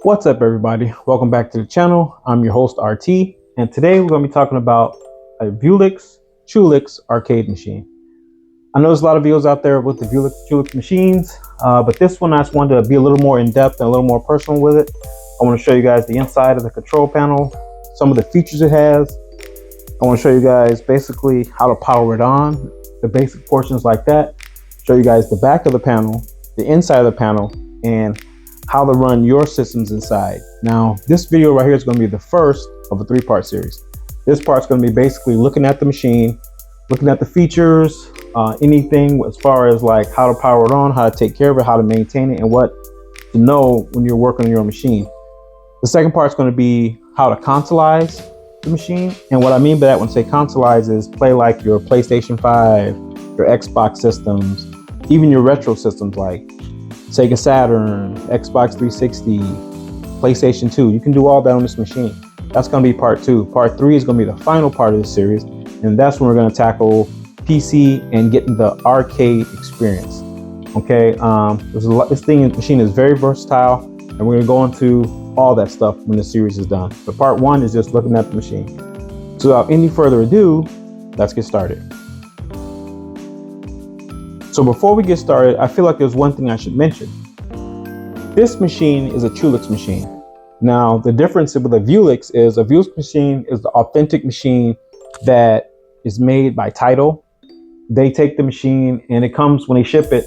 What's up, everybody? Welcome back to the channel. I'm your host, RT, and today we're going to be talking about a Vewlix Chewlix arcade machine. I know there's a lot of videos out there with the Vewlix Chewlix machines, but this one I just wanted to be a little more in-depth and a little more personal with it. I want to show you guys the inside of the control panel, some of the features it has. I want to show you guys basically how to power it on, the basic portions like that. Show you guys the back of the panel, the inside of the panel, and how to run your systems inside. Now, this video right here is going to be the first of a three-part series. This part's going to be basically looking at the machine, looking at the features, anything as far as like how to power it on, how to take care of it, how to maintain it, and what to know when you're working on your machine. The second part is going to be how to consoleize the machine. And what I mean by that when I say consoleize is play like your PlayStation 5, your Xbox systems, even your retro systems like Sega Saturn, Xbox 360, PlayStation 2. You can do all that on this machine. That's going to be part 2. Part 3 is going to be the final part of this series, and that's when we're going to tackle PC and getting the arcade experience. Okay, this machine is very versatile, and we're going to go into all that stuff when the series is done. But part 1 is just looking at the machine. So without any further ado, let's get started. So before we get started, I feel like there's one thing I should mention. This machine is a Chewlix machine. Now, the difference with a Vewlix is a Vewlix machine is the authentic machine that is made by Taito. They take the machine and it comes, when they ship it,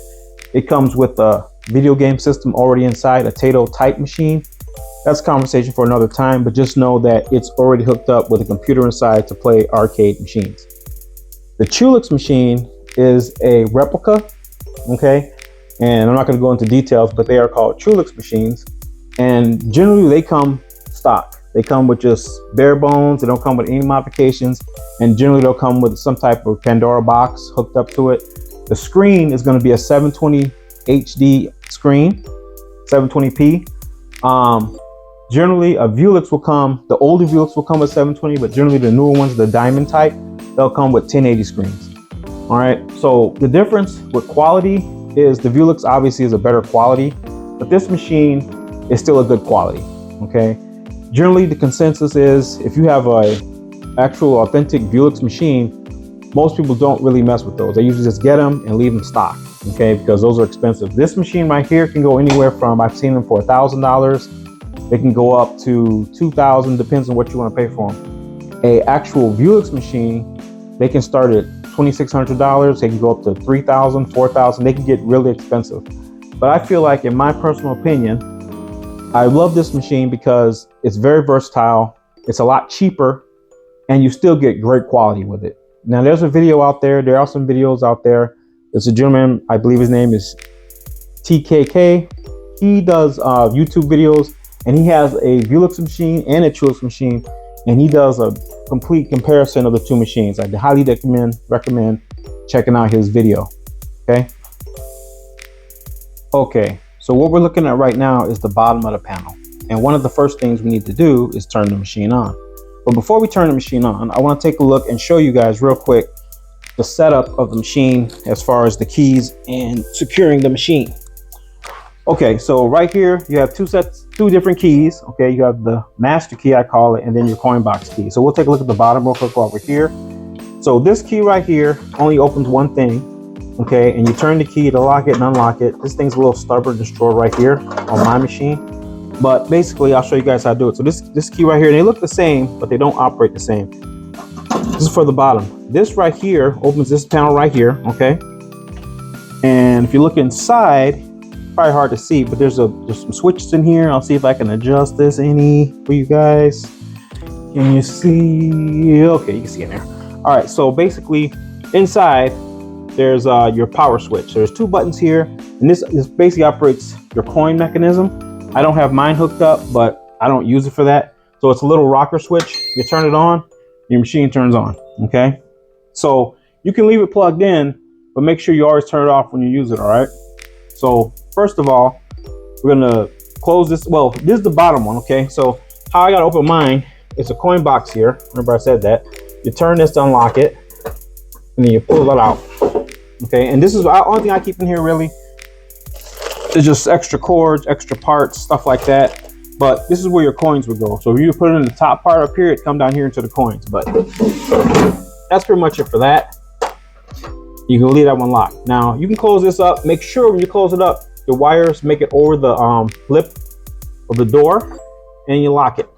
it comes with a video game system already inside, a Taito type machine. That's a conversation for another time, but just know that it's already hooked up with a computer inside to play arcade machines. The Chewlix machine is a replica, okay, and I'm not going to go into details, but they are called Chewlix machines, and generally they come stock. They come with just bare bones. They don't come with any modifications, and generally they'll come with some type of Pandora box hooked up to it. The screen is going to be a 720 HD screen, 720p. Generally a Vewlix will come, the older Vewlix will come with 720, but generally the newer ones, the Diamond type, they'll come with 1080 screens. All right, so the difference with quality is the Vewlix obviously is a better quality, but this machine is still a good quality, okay? Generally, the consensus is if you have a actual authentic Vewlix machine, most people don't really mess with those. They usually just get them and leave them stock, okay? Because those are expensive. This machine right here can go anywhere from, I've seen them for $1,000. They can go up to $2,000, depends on what you want to pay for them. A actual Vewlix machine, they can start at $2,600. They can go up to $3,000, $4,000. They can get really expensive. But I feel like, in my personal opinion, I love this machine because it's very versatile. It's a lot cheaper, and you still get great quality with it. Now, there's a video out there. There are some videos out there. There's a gentleman, I believe his name is TKK. He does YouTube videos, and he has a Vewlix machine and a Chewlix machine, and he does a complete comparison of the two machines. I highly recommend checking out his video. Okay, so what we're looking at right now is the bottom of the panel, and one of the first things we need to do is turn the machine on. But before we turn the machine on, I want to take a look and show you guys real quick the setup of the machine as far as the keys and securing the machine. Okay, so right here you have two different keys. Okay, you have the master key, I call it, and then your coin box key. So we'll take a look at the bottom real quick while we're here. So this key right here only opens one thing. Okay, and you turn the key to lock it and unlock it. This thing's a little stubborn to destroy right here on my machine, but basically I'll show you guys how to do it. So this key right here, they look the same, but they don't operate the same. This is for the bottom. This right here opens this panel right here. Okay, and if you look inside, probably hard to see, but there's some switches in here. I'll see if I can adjust this any for you guys. Can you see? Okay, you can see in there. All right, so basically inside there's your power switch. There's two buttons here, and this basically operates your coin mechanism. I don't have mine hooked up, but I don't use it for that. So it's a little rocker switch. You turn it on, your machine turns on. Okay, so you can leave it plugged in, but make sure you always turn it off when you use it. All right, so first of all, we're gonna close this. Well, this is the bottom one, okay? So how I gotta open mine, it's a coin box here. Remember I said that. You turn this to unlock it, and then you pull it out, okay? And this is the only thing I keep in here really. It's just extra cords, extra parts, stuff like that. but this is where your coins would go. So if you put it in the top part up here, it come down here into the coins. But that's pretty much it for that. You can leave that one locked. Now you can close this up. Make sure when you close it up, the wires make it over the lip of the door, and you lock it.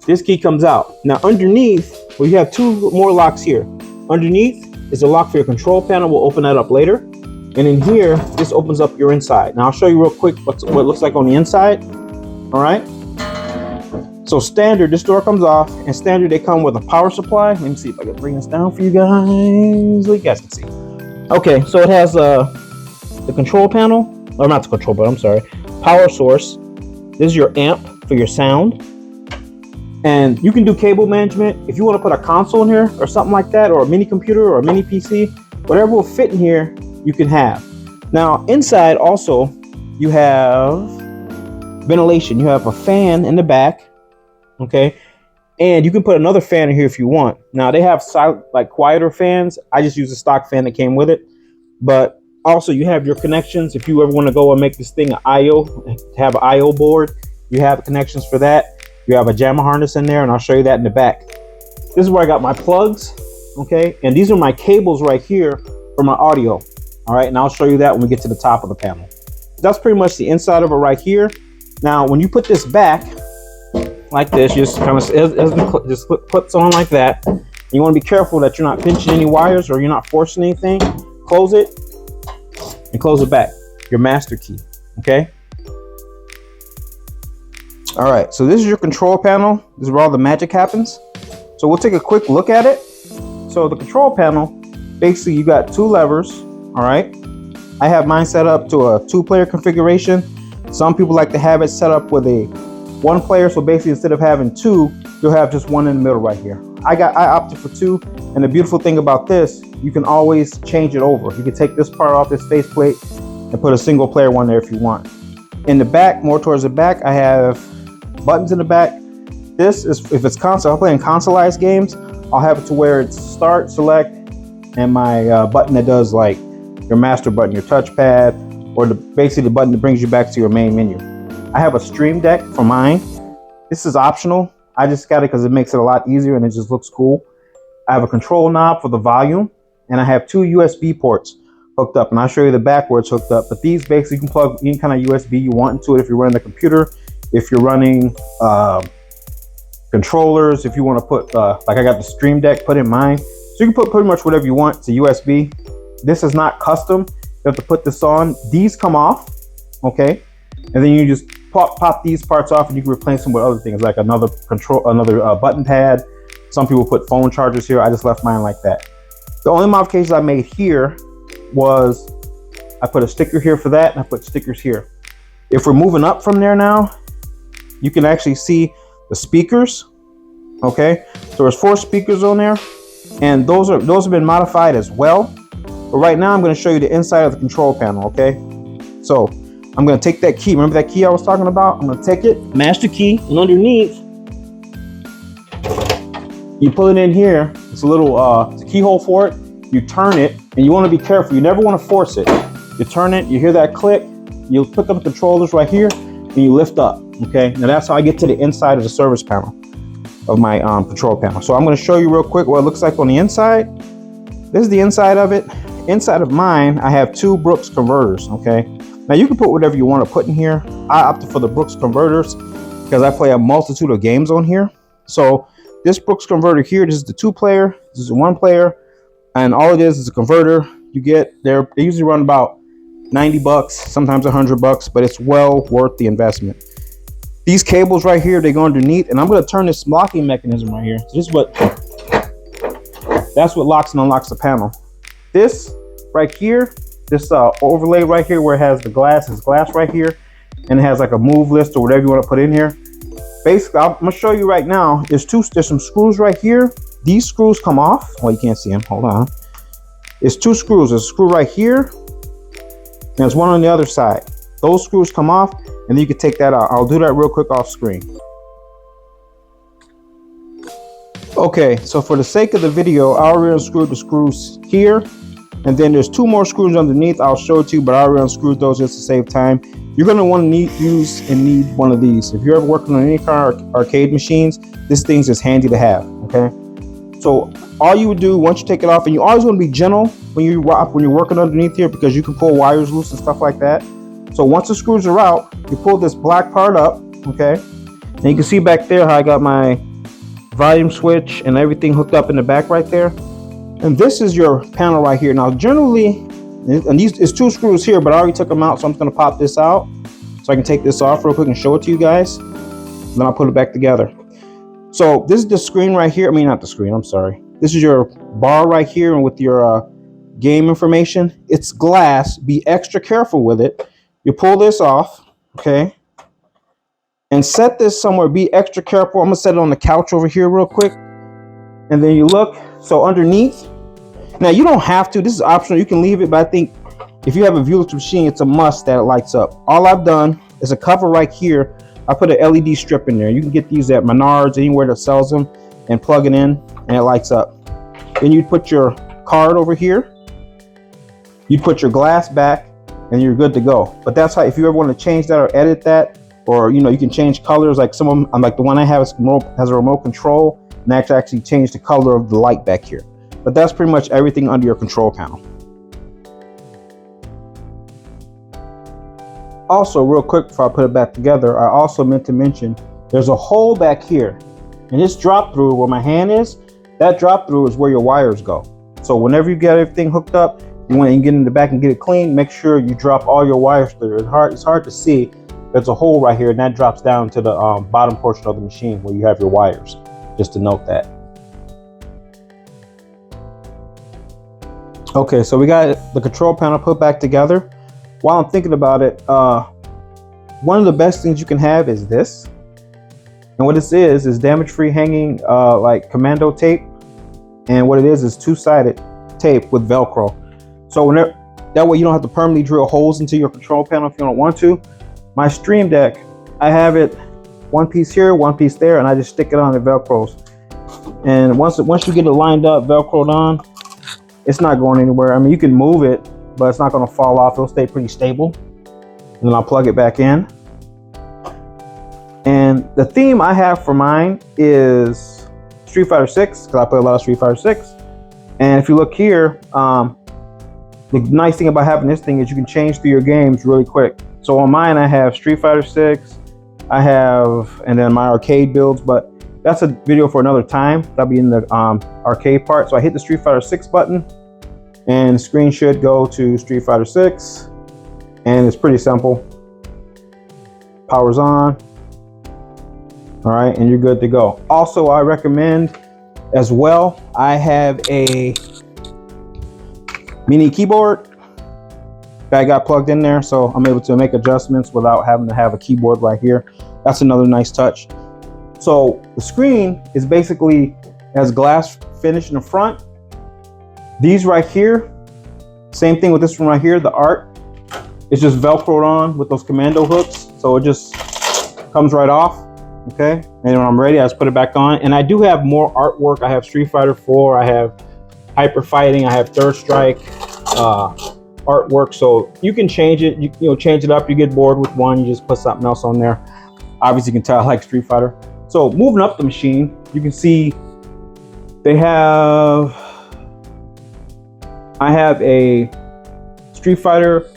This key comes out. Now underneath, well, you have two more locks here. Underneath is a lock for your control panel. We'll open that up later. And in here, this opens up your inside. Now I'll show you real quick what it looks like on the inside. All right. So standard, this door comes off, and standard they come with a power supply. Let me see if I can bring this down for you guys so you guys can see. Okay, so it has the control panel, or not the control, but I'm sorry, power source. This is your amp for your sound. And you can do cable management. If you want to put a console in here or something like that, or a mini computer or a mini PC, whatever will fit in here, you can have. Now inside also, you have ventilation. You have a fan in the back, okay? And you can put another fan in here if you want. Now they have silent, like quieter fans. I just use a stock fan that came with it. But also you have your connections. If you ever want to go and make this thing an IO, have an IO board, you have connections for that. You have a JAMA harness in there, and I'll show you that in the back. This is where I got my plugs, okay? And these are my cables right here for my audio, all right? And I'll show you that when we get to the top of the panel. That's pretty much the inside of it right here. Now, when you put this back like this, you just kind of just clips on like that. You want to be careful that you're not pinching any wires or you're not forcing anything. Close it and close it back. Your master key, okay? All right, so this is your control panel. This is where all the magic happens. So we'll take a quick look at it. So the control panel, basically you got two levers, all right? I have mine set up to a 2-player configuration. Some people like to have it set up with a 1-player. So basically instead of having 2, you'll have just one in the middle right here. I opted for 2. And the beautiful thing about this, you can always change it over. You can take this part off this faceplate and put a 1-player one there if you want. In the back, more towards the back, I have buttons in the back. This is, if it's console, I'm playing consoleized games, I'll have it to where it's start, select, and my button that does like your master button, your touchpad, or basically the button that brings you back to your main menu. I have a stream deck for mine. This is optional. I just got it because it makes it a lot easier and it just looks cool. I have a control knob for the volume, and I have 2 USB ports hooked up, and I'll show you the back where it's hooked up. But these basically you can plug any kind of USB you want into it if you're running the computer. If you're running controllers, if you want to put, like I got the Stream Deck put in mine. So you can put pretty much whatever you want to USB. This is not custom. You have to put this on. These come off, okay? And then you just pop these parts off and you can replace them with other things like another button pad. Some people put phone chargers here. I just left mine like that. The only modifications I made here was I put a sticker here for that, and I put stickers here. If we're moving up from there now, you can actually see the speakers, okay? So there's 4 speakers on there, and those have been modified as well. But right now I'm going to show you the inside of the control panel, okay? So I'm going to take that key. Remember that key I was talking about? I'm going to take it, master key, and underneath, you pull it in here. It's a little it's a keyhole for it. You turn it, and you want to be careful. You never want to force it. You turn it, you hear that click, you pick up the controllers right here, and you lift up, okay? Now that's how I get to the inside of the service panel of my control panel. So I'm going to show you real quick what it looks like on the inside. This is the inside of it. Inside of mine, I have 2 Brooks converters, okay? Now you can put whatever you want to put in here. I opted for the Brooks converters because I play a multitude of games on here. So this Brooks converter here, this is the 2-player, this is the 1-player, and all it is a converter. You get there, they usually run about 90 bucks, sometimes 100 bucks, but it's well worth the investment. These cables right here, they go underneath, and I'm going to turn this locking mechanism right here. So that's what locks and unlocks the panel. This right here, this overlay right here where it has the glass, is glass right here, and it has like a move list or whatever you want to put in here. Basically, I'm going to show you right now. There's some screws right here. These screws come off. Well, you can't see them. Hold on. It's 2 screws. There's a screw right here, and there's one on the other side. Those screws come off, and then you can take that out. I'll do that real quick off screen. Okay, so for the sake of the video, I already unscrewed the screws here, and then there's 2 more screws underneath. I'll show it to you, but I already unscrewed those just to save time. you're going to want to need one of these. If you're ever working on any kind of arcade machines, this thing's just handy to have. Okay, so all you would do once you take it off, and you always want to be gentle when you're working underneath here, because you can pull wires loose and stuff like that. So once the screws are out, you pull this black part up. Okay, and you can see back there how I got my volume switch and everything hooked up in the back right there. And this is your panel right here. Now generally, and these is 2 screws here, but I already took them out, so I'm just gonna pop this out so I can take this off real quick and show it to you guys. Then I'll put it back together. So this is the screen right here. I mean, not the screen, I'm sorry. This is your bar right here, and with your game information. It's glass. Be extra careful with it. You pull this off, okay, and set this somewhere. Be extra careful. I'm gonna set it on the couch over here real quick, and then you look. So underneath, now you don't have to. This is optional. You can leave it, but I think if you have a Vewlix machine, it's a must that it lights up. All I've done is a cover right here. I put an LED strip in there. You can get these at Menards, anywhere that sells them, and plug it in, and it lights up. Then you put your card over here. You put your glass back, and you're good to go. But that's how, if you ever want to change that or edit that, or you can change colors. Like some of them, like the one I have has a remote control, and I can actually change the color of the light back here. But that's pretty much everything under your control panel. Also, real quick before I put it back together, I also meant to mention there's a hole back here, and this drop through where my hand is, that drop through is where your wires go. So whenever you get everything hooked up, you want to get in the back and get it clean, make sure you drop all your wires through. It's hard to see. There's a hole right here, and that drops down to the bottom portion of the machine where you have your wires. Just to note that. Okay, so we got the control panel put back together. While I'm thinking about it, one of the best things you can have is this. And what this is damage-free hanging like commando tape. And what it is 2-sided tape with Velcro. So that way you don't have to permanently drill holes into your control panel if you don't want to. My Stream Deck, I have it one piece here, one piece there, and I just stick it on the Velcros. And once you get it lined up, Velcroed on, it's not going anywhere. I mean, you can move it, but it's not going to fall off. It'll stay pretty stable. And then I'll plug it back in. And the theme I have for mine is Street Fighter 6, because I play a lot of Street Fighter 6. And if you look here, the nice thing about having this thing is you can change through your games really quick. So on mine, I have Street Fighter 6, and then my arcade builds, but that's a video for another time. That'll be in the arcade part. So I hit the Street Fighter 6 button, and the screen should go to Street Fighter 6, and it's pretty simple. Power's on. All right, and you're good to go. Also, I recommend as well, I have a mini keyboard that got plugged in there, so I'm able to make adjustments without having to have a keyboard right here. That's another nice touch. So the screen is basically has glass finish in the front. These right here, same thing with this one right here, the art. It's just Velcroed on with those commando hooks, so it just comes right off. Okay, and when I'm ready, I just put it back on. And I do have more artwork. I have Street Fighter 4, I have Hyper Fighting, I have Third Strike artwork, so you can change it. You change it up. You get bored with one, you just put something else on there. Obviously, you can tell I like Street Fighter. So moving up the machine, you can see they have. I have a Street Fighter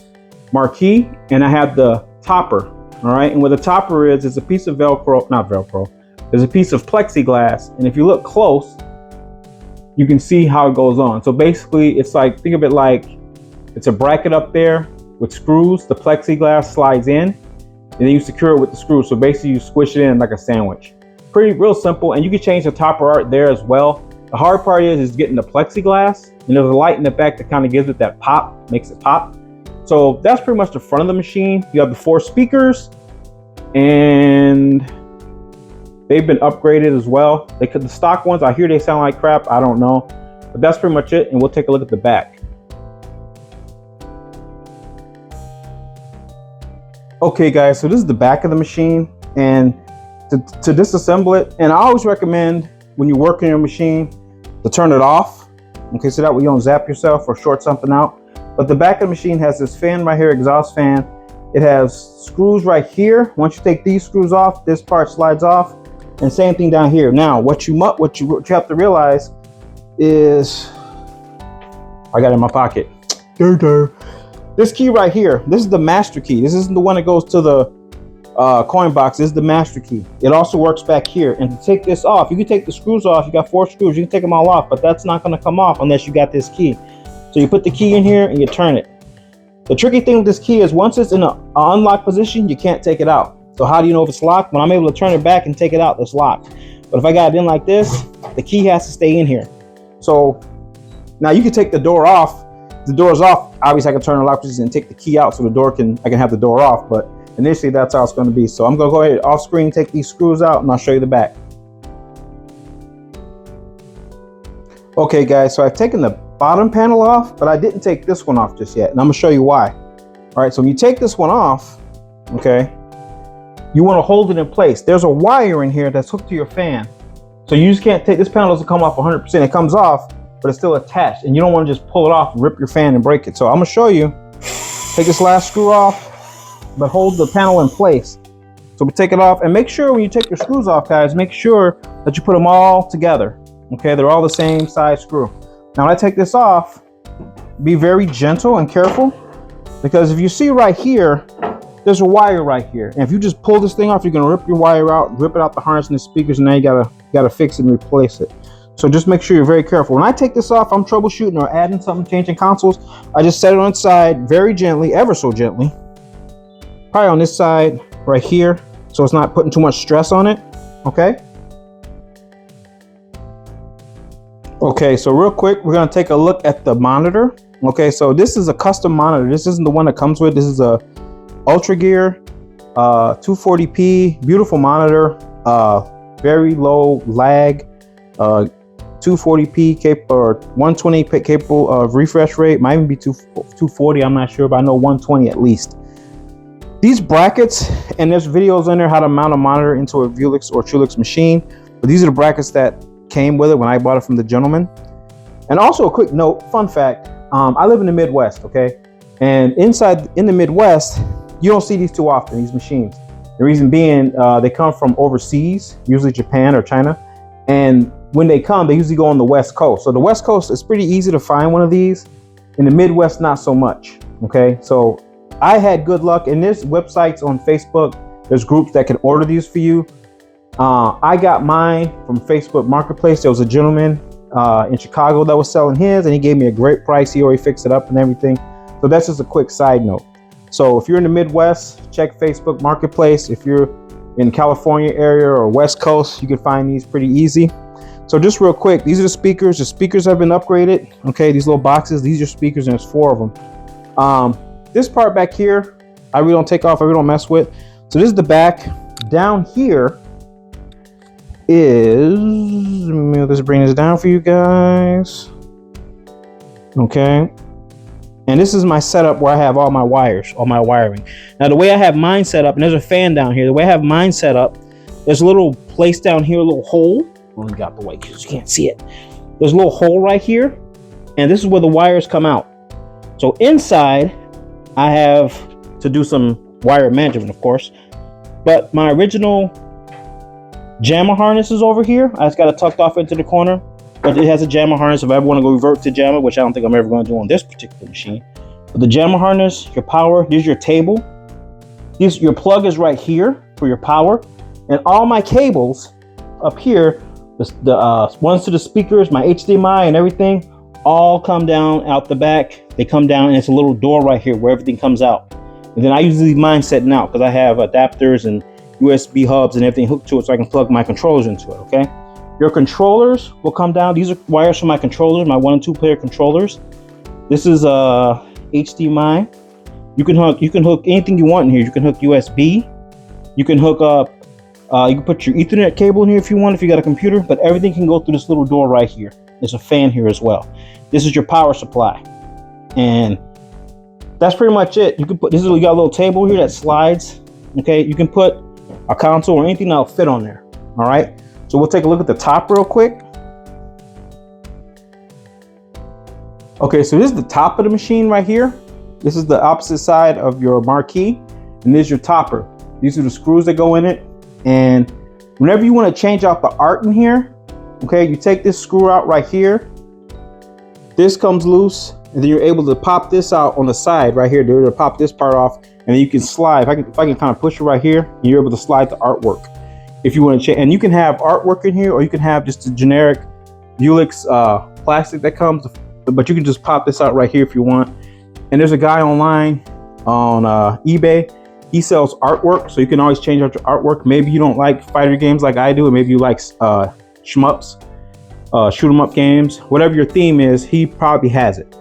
Marquee, and I have the topper. All right, and what the topper is a piece of Velcro, not Velcro. There's a piece of plexiglass, and if you look close, you can see how it goes on. So basically, it's like, think of it like it's a bracket up there with screws. The plexiglass slides in, and then you secure it with the screws. So basically, you squish it in like a sandwich. Real simple, and you can change the topper art there as well. The hard part is getting the plexiglass, and there's a light in the back that kind of gives it that pop, makes it pop. So that's pretty much the front of the machine. You have the 4 speakers, and they've been upgraded as well. The stock ones, I hear they sound like crap. I don't know, but that's pretty much it. And we'll take a look at the back. Okay, guys, so this is the back of the machine, and to disassemble it, and I always recommend when you're working your machine to turn it off. Okay, so that way you don't zap yourself or short something out. But the back of the machine has this fan right here, exhaust fan, It has screws right here. Once you take these screws off, this part slides off, and same thing down here. Now, what you have to realize is, I got it in my pocket. This key right here, this is the master key. This isn't the one that goes to the coin box. This is the master key. It also works back here. And to take this off, you can take the screws off. You got 4 screws. You can take them all off, but that's not going to come off unless you got this key. So you put the key in here and you turn it. The tricky thing with this key is once it's in an unlocked position, you can't take it out. So how do you know if it's locked? When I'm able to turn it back and take it out, it's locked. But if I got it in like this, the key has to stay in here. So now you can take the door off. If the door is off, obviously I can turn the lock position and take the key out so I can have the door off. But initially that's how it's going to be. So I'm going to go ahead off screen, take these screws out, and I'll show you the back. Okay guys, so I've taken the bottom panel off, but I didn't take this one off just yet, and I'm gonna show you why. All right, so when you take this one off, okay, you want to hold it in place. There's a wire in here that's hooked to your fan, so you just can't take this panel. Doesn't come off 100%. It comes off, but it's still attached, and you don't want to just pull it off, rip your fan, and break it. So I'm gonna show you. Take this last screw off, but hold the panel in place. So we take it off, and make sure when you take your screws off, guys, make sure that you put them all together. Okay, they're all the same size screw. Now when I take this off, be very gentle and careful, because if you see right here, there's a wire right here. And if you just pull this thing off, you're gonna rip your wire out, rip it out the harness and the speakers, and now you gotta fix it and replace it. So just make sure you're very careful. When I take this off, I'm troubleshooting or adding something, changing consoles. I just set it on its side very gently, ever so gently. Probably on this side right here, so it's not putting too much stress on it, okay? Okay, so real quick, we're gonna take a look at the monitor. Okay, so this is a custom monitor. This isn't the one that comes with. This is a Ultra Gear 240p, beautiful monitor, very low lag, 240p capable or 120 capable of refresh rate. Might even be 240. I'm not sure, but I know 120 at least. These brackets, and there's videos in there how to mount a monitor into a Vewlix or Chewlix machine. But these are the brackets that came with it when I bought it from the gentleman. And also a quick note, fun fact, I live in the Midwest, okay? And in the Midwest, you don't see these too often, these machines. The reason being, they come from overseas, usually Japan or China. And when they come, they usually go on the West Coast. So the West Coast, it's pretty easy to find one of these. In the Midwest, not so much, okay? So I had good luck, and there's websites on Facebook, there's groups that can order these for you. I got mine from Facebook Marketplace. There was a gentleman in Chicago that was selling his, and he gave me a great price. He already fixed it up and everything. So that's just a quick side note. So if you're in the Midwest, check Facebook Marketplace. If you're in California area or West Coast, you can find these pretty easy. So just real quick, these are the speakers. The speakers have been upgraded. Okay, these little boxes, these are speakers, and there's 4 of them. This part back here, I really don't take off, I really don't mess with. So this is the back. Down here is, let me just bring this down for you guys. Okay, and this is my setup where I have all my wires, all my wiring. Now the way I have mine set up, and there's a fan down here, the way I have mine set up, there's a little place down here, a little hole. Let me get out the way because you can't see it. There's a little hole right here, and this is where the wires come out. So inside I have to do some wire management, of course, but my original jammer harness is over here. I just got it tucked off into the corner, but it has a jammer harness if I ever want to go revert to jammer, which I don't think I'm ever going to do on this particular machine. But the jammer harness, your power, here's your table. Your plug is right here for your power, and all my cables up here, the ones to the speakers, my HDMI and everything, all come down out the back. They come down, and it's a little door right here where everything comes out. And then I usually leave mine setting out because I have adapters and USB hubs and everything hooked to it, so I can plug my controllers into it. Okay, your controllers will come down. These are wires for my controllers, my 1 and 2 player controllers. This is HDMI. You can hook anything you want in here. You can hook USB. You can hook up. You can put your Ethernet cable in here if you want, if you got a computer. But everything can go through this little door right here. There's a fan here as well. This is your power supply, and that's pretty much it. You can put you got a little table here that slides. Okay, you can put a console or anything that'll fit on there. All right, so we'll take a look at the top real quick. Okay, so this is the top of the machine right here. This is the opposite side of your marquee. and this is your topper. These are the screws that go in it. And whenever you want to change out the art in here, okay, you take this screw out right here. This comes loose, and then you're able to pop this out on the side right here. You're able to pop this part off, and then you can slide. If I can kind of push it right here, you're able to slide the artwork. If you want to change, and you can have artwork in here, or you can have just a generic Vewlix plastic that comes, but you can just pop this out right here if you want. And there's a guy online on eBay. He sells artwork, so you can always change out your artwork. Maybe you don't like fighter games like I do, and maybe you like shmups, shoot 'em up games. Whatever your theme is, he probably has it.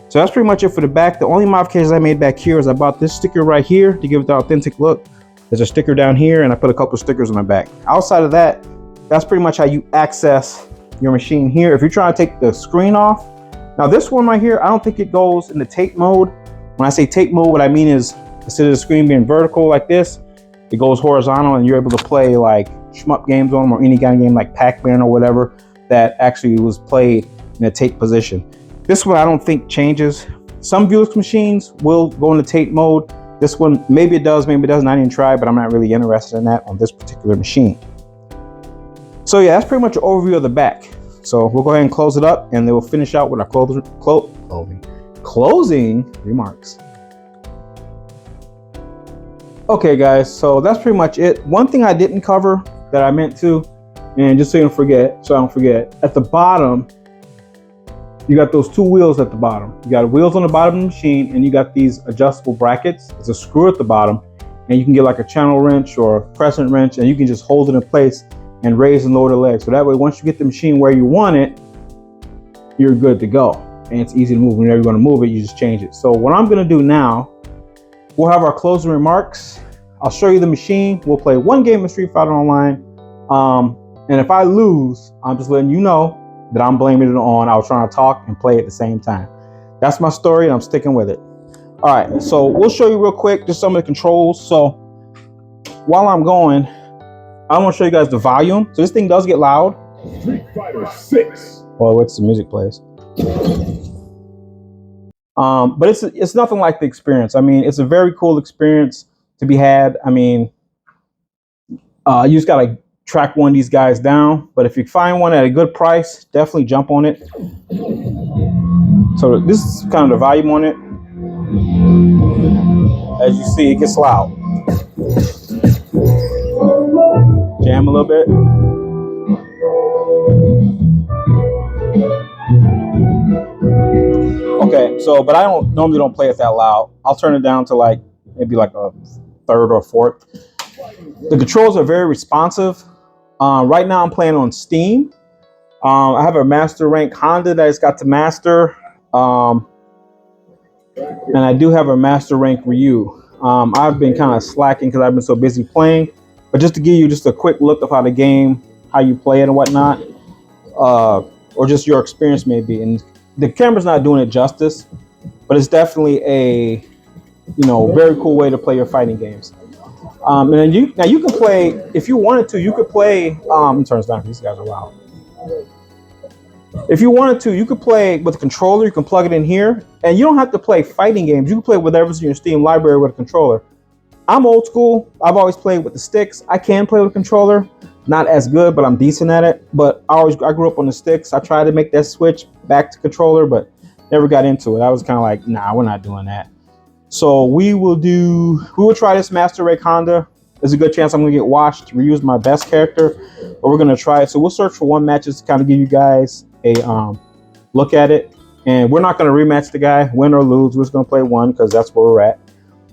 So that's pretty much it for the back. The only modifications I made back here is I bought this sticker right here to give it the authentic look. There's a sticker down here, and I put a couple of stickers on the back. Outside of that, that's pretty much how you access your machine here. If you're trying to take the screen off, now this one right here, I don't think it goes in the tape mode. When I say tape mode, what I mean is instead of the screen being vertical like this, it goes horizontal, and you're able to play like shmup games on them, or any kind of game like Pac-Man or whatever that actually was played in a tape position. This one I don't think changes. Some Vewlix machines will go into tape mode. This one, maybe it does, maybe it doesn't. I didn't try, but I'm not really interested in that on this particular machine. So yeah, that's pretty much an overview of the back. So we'll go ahead and close it up, and then we'll finish out with our closing remarks. Okay guys, so that's pretty much it. One thing I didn't cover that I meant to, and just so I don't forget, at the bottom, you got those two wheels at the bottom. You got wheels on the bottom of the machine, and you got these adjustable brackets. There's a screw at the bottom, and you can get like a channel wrench or a crescent wrench, and you can just hold it in place and raise and lower the legs. So that way, once you get the machine where you want it, you're good to go. And it's easy to move. Whenever you're gonna move it, you just change it. So what I'm gonna do now, we'll have our closing remarks. I'll show you the machine. We'll play one game of Street Fighter Online. And if I lose, I'm just letting you know that I'm blaming it on I was trying to talk and play at the same time. That's my story, and I'm sticking with it. All right, so we'll show you real quick just some of the controls. So while I'm going, I want to show you guys the volume. So this thing does get loud. Street Fighter 6. Well, what's the music plays? But it's nothing like the experience. I mean, it's a very cool experience to be had. I mean, you just gotta track one of these guys down, but if you find one at a good price, definitely jump on it. So this is kind of the volume on it. As you see, it gets loud. Jam a little bit. Okay, so but I normally don't play it that loud. I'll turn it down to like maybe like a third or fourth. The controls are very responsive. Right now I'm playing on Steam. I have a master rank Honda that I just got to master. And I do have a master rank Ryu. I've been kind of slacking because I've been so busy playing. But just to give you just a quick look of how the game, how you play it and whatnot, or just your experience maybe. And the camera's not doing it justice, but it's definitely a, very cool way to play your fighting games. And then you can play, if you wanted to, you could play, turns down, these guys are loud. If you wanted to, you could play with a controller. You can plug it in here, and you don't have to play fighting games. You can play whatever's in your Steam library with a controller. I'm old school. I've always played with the sticks. I can play with a controller, not as good, but I'm decent at it. But I grew up on the sticks. I tried to make that switch back to controller, but never got into it. I was kind of like, nah, we're not doing that. So we will try this Master Rank Honda. There's a good chance I'm gonna get washed to reuse my best character, but we're gonna try it. So we'll search for one match just to kind of give you guys a look at it. And we're not gonna rematch the guy, win or lose. We're just gonna play one because that's where we're at.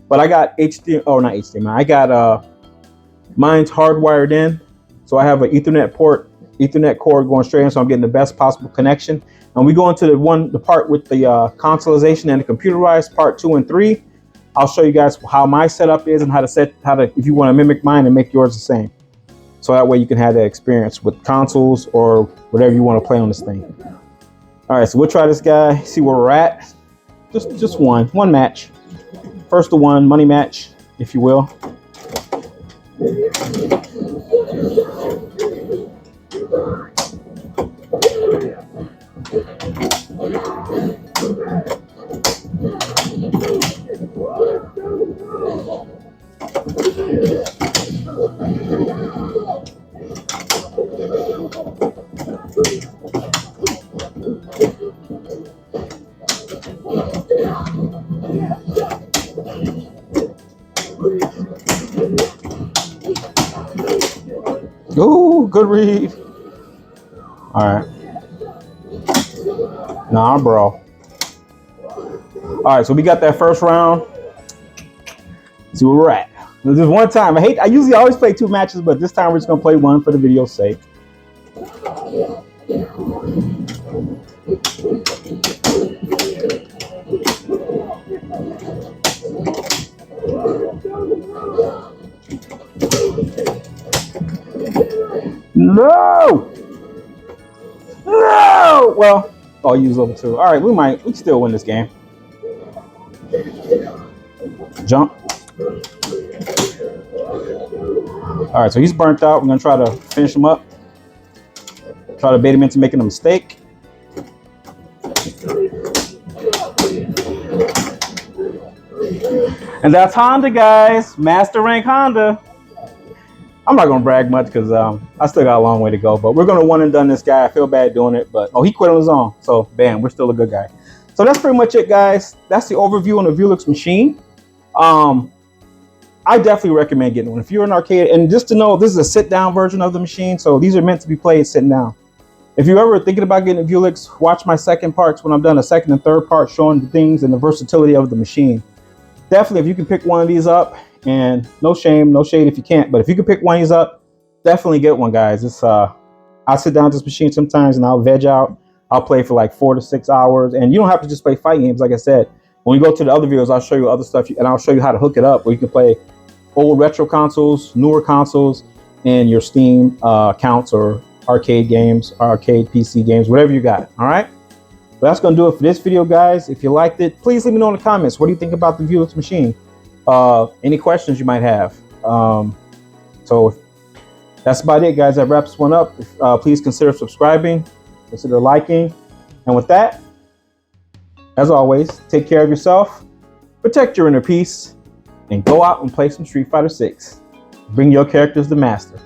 But I got not HDMI. I got mine's hardwired in. So I have an Ethernet cord going straight in, so I'm getting the best possible connection. And we go into the part with the consoleization and the computerized part 2 and 3. I'll show you guys how my setup is and how to if you want to mimic mine and make yours the same. So that way you can have that experience with consoles or whatever you want to play on this thing. All right, so we'll try this guy, see where we're at. Just one match. First to one, money match, if you will. Ooh, good read. All right. Nah, bro. All right, so we got that first round. See where we're at. This one time. I usually always play 2 matches, but this time we're just gonna play 1 for the video's sake. No! No! Well, I'll use level 2. All right, we can still win this game. Jump. All right, so he's burnt out. We're gonna try to finish him up. Try to bait him into making a mistake. And that's Honda, guys. Master rank Honda. I'm not gonna brag much because I still got a long way to go, but we're gonna one and done this guy. I feel bad doing it, but he quit on his own. So bam, we're still a good guy. So that's pretty much it, guys. That's the overview on the Vewlix machine. I definitely recommend getting one if you're an arcade. And just to know, this is a sit-down version of the machine, so these are meant to be played sitting down. If you're ever thinking about getting a Vewlix, watch my second parts when I'm done, a second and third part showing the things and the versatility of the machine. Definitely, if you can pick one of these up, and no shame, no shade if you can't, but if you can pick one of these up, definitely get one, guys. It's I sit down at this machine sometimes and I'll veg out. I'll play for like 4 to 6 hours, and you don't have to just play fighting games. Like I said, when we go to the other videos, I'll show you other stuff, and I'll show you how to hook it up where you can play old retro consoles, newer consoles, and your Steam accounts or arcade games, arcade PC games, whatever you got. All right, but that's gonna do it for this video, guys. If you liked it, please let me know in the comments. What do you think about the Vewlix machine? Any questions you might have. So that's about it, guys. That wraps one up. Please consider subscribing, consider liking, and with that, as always, take care of yourself, protect your inner peace, and go out and play some Street Fighter 6. Bring your characters to master.